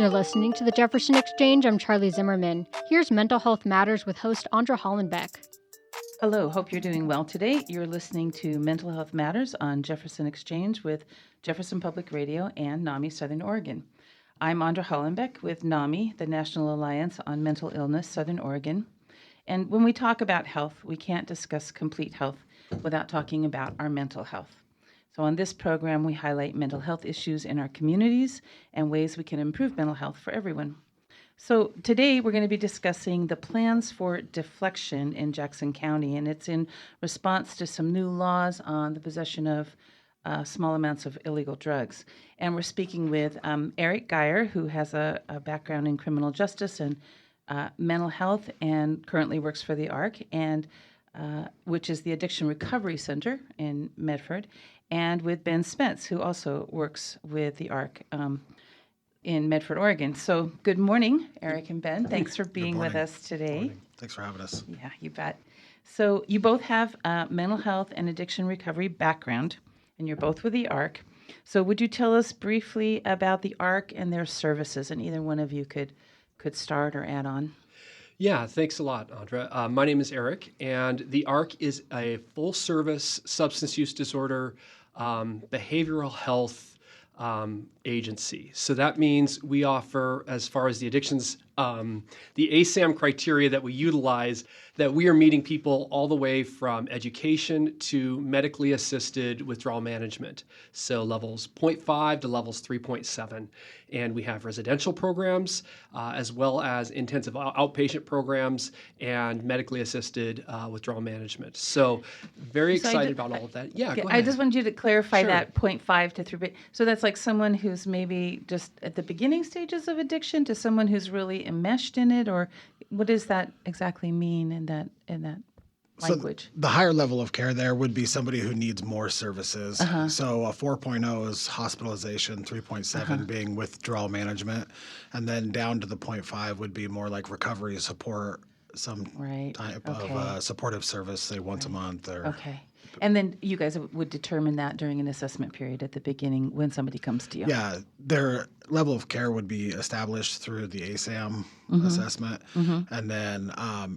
You're listening to the Jefferson Exchange. I'm Charlie Zimmerman. Here's Mental Health Matters with host Andra Hollenbeck. Hello, hope you're doing well today. You're listening to Mental Health Matters on Jefferson Exchange with Jefferson Public Radio and NAMI Southern Oregon. I'm Andra Hollenbeck with NAMI, the National Alliance on Mental Illness Southern Oregon. And when we talk about health, we can't discuss complete health without talking about our mental health. So on this program, we highlight mental health issues in our communities and ways we can improve mental health for everyone. So today we're going to be discussing the plans for deflection in Jackson County, and it's in response to some new laws on the possession of small amounts of illegal drugs. And we're speaking with Eric Geyer, who has a background in criminal justice and mental health and currently works for the ARC, and which is the Addiction Recovery Center in Medford, and with Ben Spence, who also works with the ARC in Medford, Oregon. So good morning, Eric and Ben. Thanks for being with us today. Thanks for having us. Yeah, you bet. So you both have a mental health and addiction recovery background, and you're both with the ARC. So would you tell us briefly about the ARC and their services? And either one of you could start or add on. Yeah, thanks a lot, Andra. My name is Eric, and the ARC is a full-service substance use disorder behavioral health agency. So that means we offer, as far as the addictions, the ASAM criteria that we utilize, that we are meeting people all the way from education to medically assisted withdrawal management. So levels 0.5 to levels 3.7. And we have residential programs as well as intensive outpatient programs and medically assisted withdrawal management. So very excited about all of that. Yeah, okay, go ahead. I just wanted you to clarify Sure. that 0.5 to 3. So that's like someone who's maybe just at the beginning stages of addiction to someone who's really enmeshed in it, or what does that exactly mean in that language? So the higher level of care there would be somebody who needs more services. So a 4.0 is hospitalization, 3.7 being withdrawal management, and then down to the 0.5 would be more like recovery support, some type of supportive service, say once a month. Or Okay. And then you guys would determine that during an assessment period at the beginning when somebody comes to you. Yeah, their level of care would be established through the ASAM assessment. And then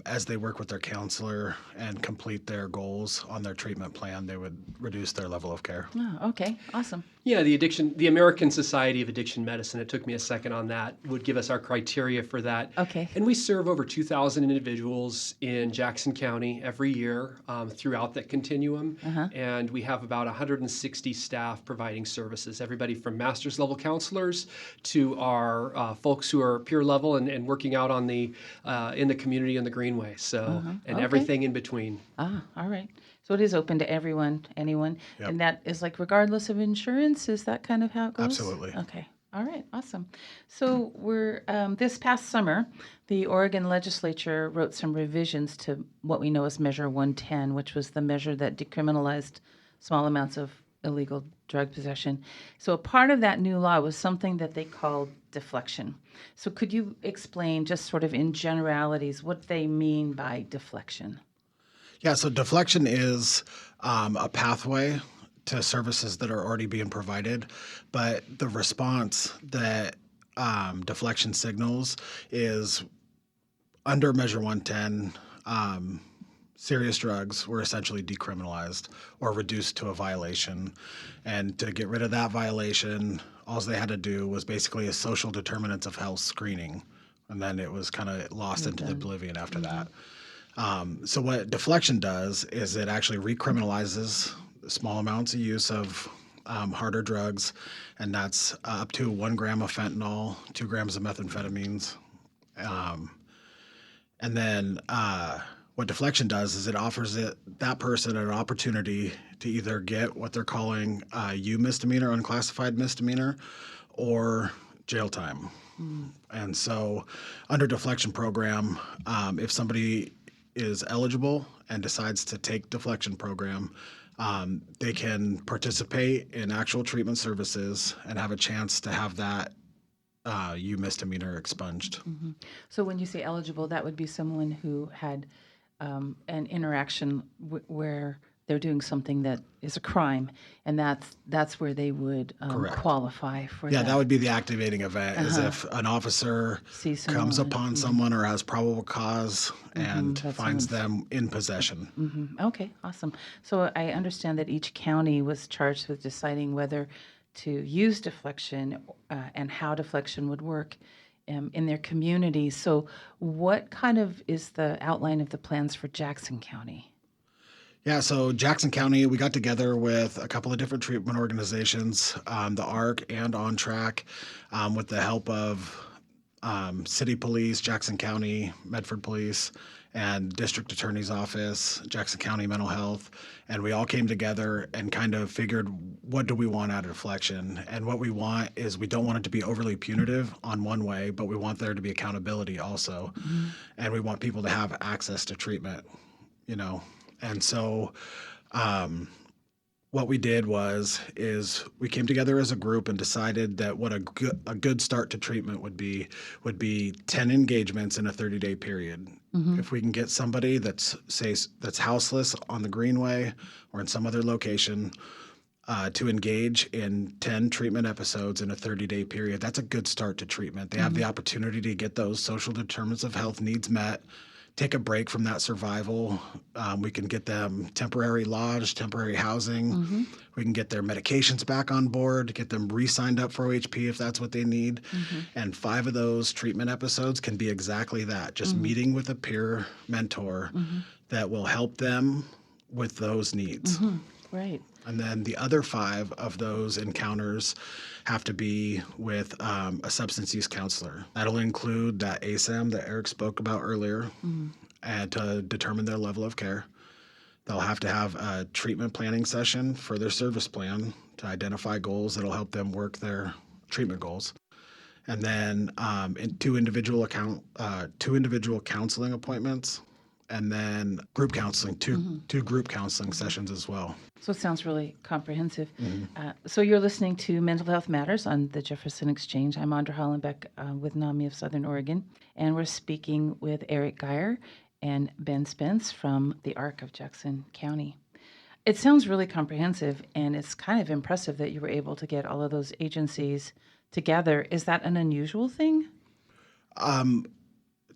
as they work with their counselor and complete their goals on their treatment plan, they would reduce their level of care. Oh, okay. Awesome. Yeah, the American Society of Addiction Medicine, it took me a second on that, would give us our criteria for that. Okay. And we serve over 2,000 individuals in Jackson County every year throughout that continuum. And we have about 160 staff providing services, everybody from master's level counselors to our folks who are peer level and working out on in the community in the Greenway. So, and everything in between. Ah, all right. So it is open to everyone, anyone. Yep. And that is like regardless of insurance? Is that kind of how it goes? Absolutely. Okay. All right. Awesome. So we're this past summer, the Oregon legislature wrote some revisions to what we know as Measure 110, which was the measure that decriminalized small amounts of illegal drug possession. So a part of that new law was something that they called deflection. So could you explain just sort of in generalities what they mean by deflection? Yeah, so deflection is a pathway to services that are already being provided, but the response that deflection signals is under Measure 110, serious drugs were essentially decriminalized or reduced to a violation. And to get rid of that violation, all they had to do was basically a social determinants of health screening, and then it was kind of lost into the oblivion after that. So what deflection does is it actually recriminalizes small amounts of use of harder drugs, and that's up to 1 gram of fentanyl, 2 grams of methamphetamines. And then what deflection does is it offers that person an opportunity to either get what they're calling U misdemeanor, unclassified misdemeanor, or jail time. And so under deflection program, if somebody is eligible and decides to take deflection program, they can participate in actual treatment services and have a chance to have that U misdemeanor expunged. So when you say eligible, that would be someone who had an interaction where they're doing something that is a crime, and that's where they would Correct. qualify for Yeah, that. that would be the activating event, is if an officer See comes someone. upon someone or has probable cause and that finds someone's- them in possession. Okay, awesome. So I understand that each county was charged with deciding whether to use deflection and how deflection would work in their community. So, what kind of is the outline of the plans for Jackson County? Yeah, so Jackson County, we got together with a couple of different treatment organizations, the ARC and On Track, with the help of City Police, Jackson County, Medford Police, and District Attorney's Office, Jackson County Mental Health. And we all came together and kind of figured, what do we want out of deflection? And what we want is, we don't want it to be overly punitive on one way, but we want there to be accountability also. And we want people to have access to treatment, you know. And so what we did is we came together as a group and decided that what a good start to treatment would be 10 engagements in a 30-day period. If we can get somebody that's houseless on the Greenway or in some other location to engage in 10 treatment episodes in a 30-day period, that's a good start to treatment. They have the opportunity to get those social determinants of health needs met, take a break from that survival. We can get them temporary lodge, temporary housing. We can get their medications back on board, get them re-signed up for OHP if that's what they need. And 5 of those treatment episodes can be exactly that, just meeting with a peer mentor that will help them with those needs. Right. And then the other 5 of those encounters have to be with a substance use counselor. That'll include that ASAM that Eric spoke about earlier, and to determine their level of care. They'll have to have a treatment planning session for their service plan to identify goals that'll help them work their treatment goals. And then two individual counseling appointments, and then group counseling, two group counseling sessions as well. So it sounds really comprehensive. So you're listening to Mental Health Matters on the Jefferson Exchange. I'm Andra Hollenbeck with NAMI of Southern Oregon, and we're speaking with Eric Geyer and Ben Spence from the ARC of Jackson County. It sounds really comprehensive, and it's kind of impressive that you were able to get all of those agencies together. Is that an unusual thing?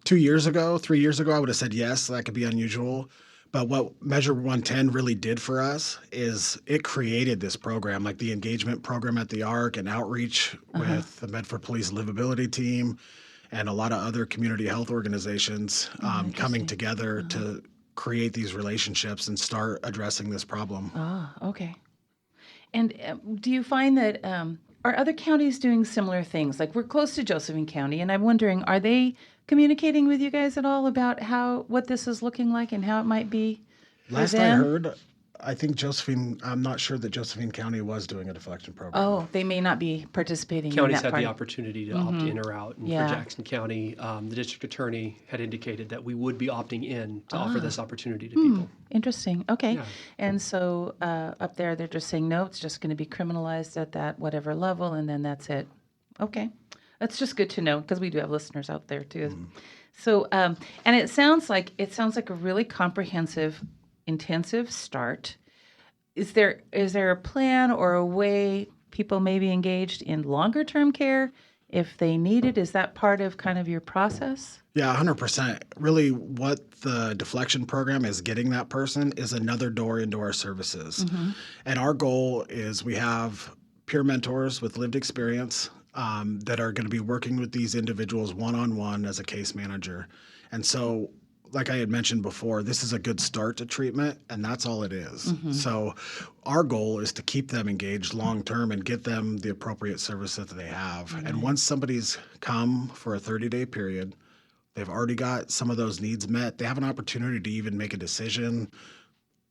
3 years ago, I would have said yes, that could be unusual. But what Measure 110 really did for us is it created this program, like the engagement program at the ARC and outreach with the Medford Police Livability Team and a lot of other community health organizations coming together to create these relationships and start addressing this problem. Ah, okay. And do you find that are other counties doing similar things? Like, we're close to Josephine County, and I'm wondering, are they communicating with you guys at all about what this is looking like and how it might be for Last them? I heard, I think I'm not sure that Josephine County was doing a deflection program. Oh, they may not be participating Counties in that had part. the opportunity to opt in or out. And Yeah. for Jackson County, the district attorney had indicated that we would be opting in to offer this opportunity to people. Interesting. Okay. Yeah. And so up there, they're just saying, no, it's just going to be criminalized at that whatever level, and then that's it. Okay. That's just good to know, because we do have listeners out there too. So, and it sounds like a really comprehensive, intensive start. Is there a plan or a way people may be engaged in longer term care if they need it? Is that part of kind of your process? Yeah, 100%. Really, what the deflection program is getting that person is another door into our services. And our goal is, we have peer mentors with lived experience that are going to be working with these individuals one-on-one as a case manager. And so, like I had mentioned before, this is a good start to treatment, and that's all it is. So our goal is to keep them engaged long-term and get them the appropriate service that they have. And once somebody's come for a 30-day period, they've already got some of those needs met, they have an opportunity to even make a decision,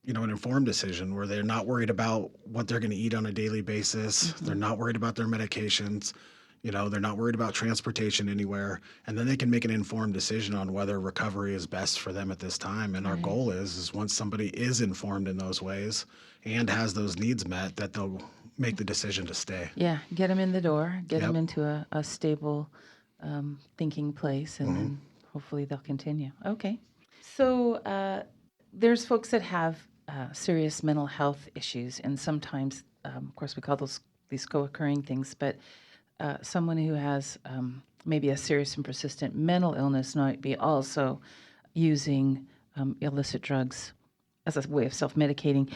an informed decision, where they're not worried about what they're going to eat on a daily basis. They're not worried about their medications. They're not worried about transportation anywhere. And then they can make an informed decision on whether recovery is best for them at this time. And our goal is once somebody is informed in those ways and has those needs met, that they'll make the decision to stay. Yeah, get them in the door, get them Yep. into a stable thinking place, and then hopefully they'll continue. Okay. So there's folks that have serious mental health issues, and sometimes, of course, we call these co-occurring things, but someone who has maybe a serious and persistent mental illness might be also using illicit drugs as a way of self-medicating.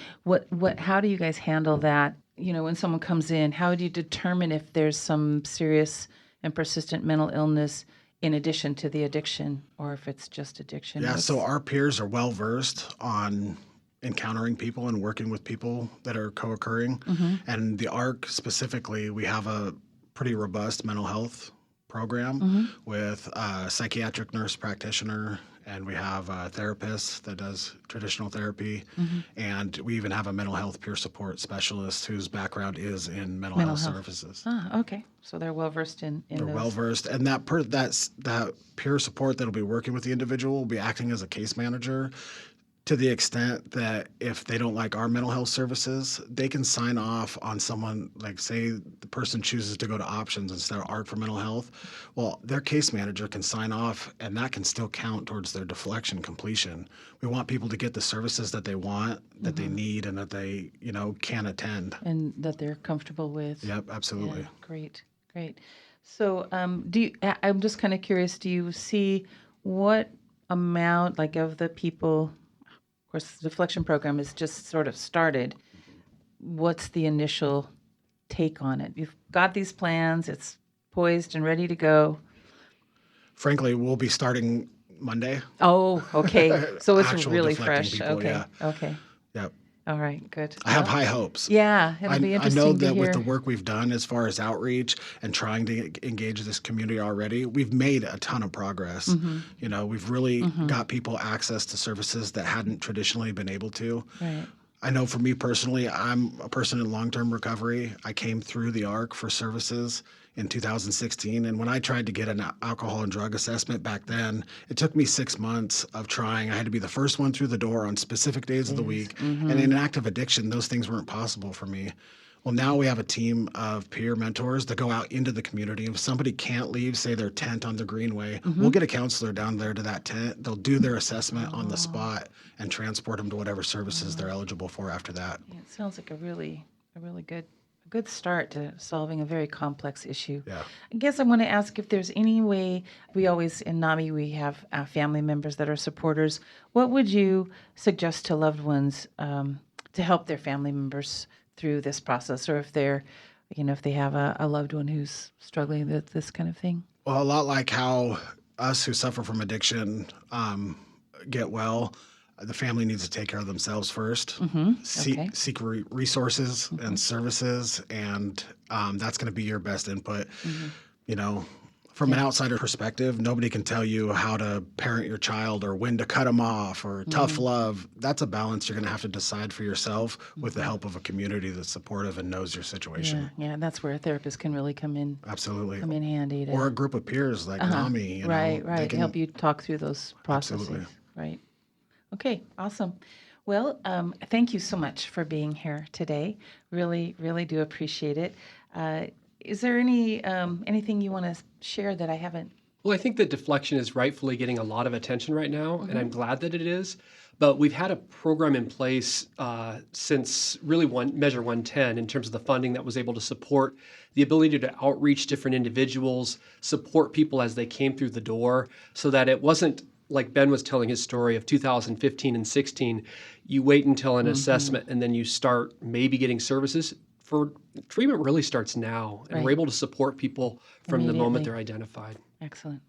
How do you guys handle that? When someone comes in, how do you determine if there's some serious and persistent mental illness in addition to the addiction, or if it's just addiction? Yeah, so our peers are well versed on encountering people and working with people that are co-occurring. And the ARC specifically, we have a pretty robust mental health program with a psychiatric nurse practitioner, and we have a therapist that does traditional therapy, and we even have a mental health peer support specialist whose background is in mental health services. Ah, okay. So they're well versed in They're those. well versed, and that peer support that'll be working with the individual will be acting as a case manager, to the extent that if they don't like our mental health services, they can sign off on someone, like say the person chooses to go to options instead of ARC for mental health. Well, their case manager can sign off, and that can still count towards their deflection completion. We want people to get the services that they want, that they need, and that they, can attend. And that they're comfortable with. Yep, absolutely. Yeah, great. So I'm just kind of curious, do you see what amount, like, of the people, of course, the deflection program is just sort of started. What's the initial take on it? You've got these plans, it's poised and ready to go. Frankly, we'll be starting Monday. Oh, okay. So it's Actual really deflecting fresh. people, Okay. yeah. Okay. Yep. All right, good. I have Well, high hopes. Yeah, it'll be I interesting know to that hear. with the work we've done as far as outreach and trying to engage this community already, we've made a ton of progress. We've really got people access to services that hadn't traditionally been able to. Right. I know for me personally, I'm a person in long-term recovery. I came through the ARC for services in 2016. And when I tried to get an alcohol and drug assessment back then, it took me 6 months of trying. I had to be the first one through the door on specific days of the week. And in active addiction, those things weren't possible for me. Well, now we have a team of peer mentors that go out into the community. If somebody can't leave, say their tent on the Greenway, we'll get a counselor down there to that tent. They'll do their assessment on the spot and transport them to whatever services they're eligible for after that. Yeah, it sounds like a really good start to solving a very complex issue. Yeah. I guess I want to ask if there's any way, we always, in NAMI, we have family members that are supporters. What would you suggest to loved ones to help their family members through this process, or if they're, if they have a loved one who's struggling with this kind of thing? Well, a lot like how us who suffer from addiction get well, the family needs to take care of themselves first. Okay. Seek resources and services, and that's going to be your best input. From an outsider perspective, nobody can tell you how to parent your child or when to cut them off or tough love. That's a balance you're going to have to decide for yourself with the help of a community that's supportive and knows your situation. Yeah, that's where a therapist can really come in Absolutely. handy. Or a group of peers like NAMI. Right. they can- Help you talk through those processes. Absolutely. Right. Okay, awesome. Well, thank you so much for being here today. Really, really do appreciate it. Is there anything you want to share that I haven't? Well, I think that deflection is rightfully getting a lot of attention right now, and I'm glad that it is. But we've had a program in place since really Measure 110 in terms of the funding that was able to support the ability to outreach different individuals, support people as they came through the door, so that it wasn't like Ben was telling his story of 2015 and 16. You wait until an assessment and then you start maybe getting services. For treatment really starts now, and we're able to support people from the moment they're identified. Excellent.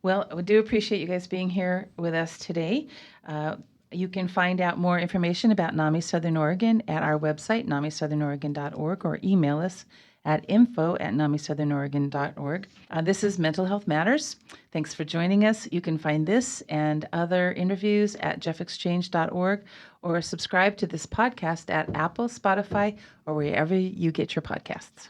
Well, we do appreciate you guys being here with us today. You can find out more information about NAMI Southern Oregon at our website, namisouthern.org, or email us at info@namisouthern.org. This is Mental Health Matters. Thanks for joining us. You can find this and other interviews at jeffexchange.org, or subscribe to this podcast at Apple, Spotify, or wherever you get your podcasts.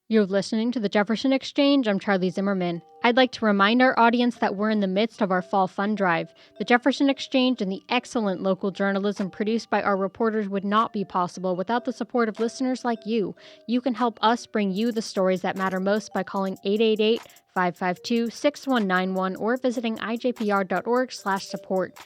You're listening to the Jefferson Exchange. I'm Charlie Zimmerman. I'd like to remind our audience that we're in the midst of our fall fund drive. The Jefferson Exchange and the excellent local journalism produced by our reporters would not be possible without the support of listeners like you. You can help us bring you the stories that matter most by calling 888-552-6191 or visiting ijpr.org/support.